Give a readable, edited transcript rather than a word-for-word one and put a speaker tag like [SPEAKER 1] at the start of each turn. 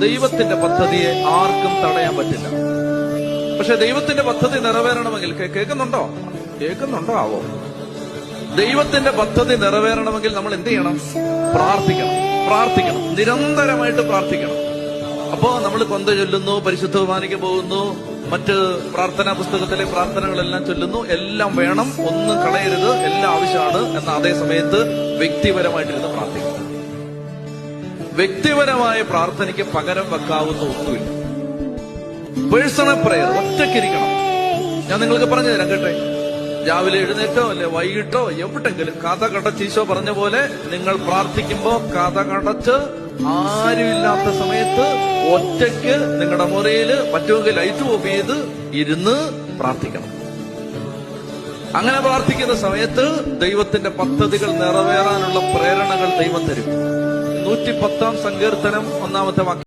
[SPEAKER 1] ദൈവത്തിന്റെ പദ്ധതിയെ ആർക്കും തടയാൻ പറ്റില്ല. പക്ഷെ ദൈവത്തിന്റെ പദ്ധതി നിറവേറണമെങ്കിൽ കേൾക്കുന്നുണ്ടോ ആവോ? ദൈവത്തിന്റെ പദ്ധതി നിറവേറണമെങ്കിൽ നമ്മൾ എന്ത് ചെയ്യണം? പ്രാർത്ഥിക്കണം, നിരന്തരമായിട്ട് പ്രാർത്ഥിക്കണം. അപ്പോ നമ്മൾ കൊന്ത ചൊല്ലുന്നു, പരിശുദ്ധ കുർബാനയ്ക്ക് പോകുന്നു, മറ്റ് പ്രാർത്ഥനാ പുസ്തകത്തിലെ പ്രാർത്ഥനകളെല്ലാം ചൊല്ലുന്നു, എല്ലാം വേണം, ഒന്നും കളയരുത്, എല്ലാം ആവശ്യമാണ്. എന്ന അതേ സമയത്ത് വ്യക്തിപരമായിട്ടിരുന്ന് പ്രാർത്ഥിക്കണം. വ്യക്തിപരമായ പ്രാർത്ഥനയ്ക്ക് പകരം വെക്കാവുന്ന ഒന്നുമില്ല. പേഴ്സണൽ പ്രയർ ഒറ്റയ്ക്കിരിക്കണം. ഞാൻ നിങ്ങൾക്ക് പറഞ്ഞു തരാം കേട്ടെ. രാവിലെ എഴുന്നേറ്റോ അല്ലെ വൈകിട്ടോ എവിടെങ്കിലും കഥ കടച്ച് ഈശോ പറഞ്ഞ പോലെ നിങ്ങൾ പ്രാർത്ഥിക്കുമ്പോ കഥ കടച്ച് ആരുമില്ലാത്ത സമയത്ത് ഒറ്റയ്ക്ക് നിങ്ങളുടെ മുറിയില് പറ്റുമെങ്കിൽ ലൈറ്റ് ഓഫ് ചെയ്ത് ഇരുന്ന് പ്രാർത്ഥിക്കണം. അങ്ങനെ പ്രാർത്ഥിക്കുന്ന സമയത്ത് ദൈവത്തിന്റെ പദ്ധതികൾ നിറവേറാനുള്ള പ്രേരണകൾ ദൈവം തരും. 110-ാം സങ്കീർത്തനം 1-ാമത്തെ വാക്യം.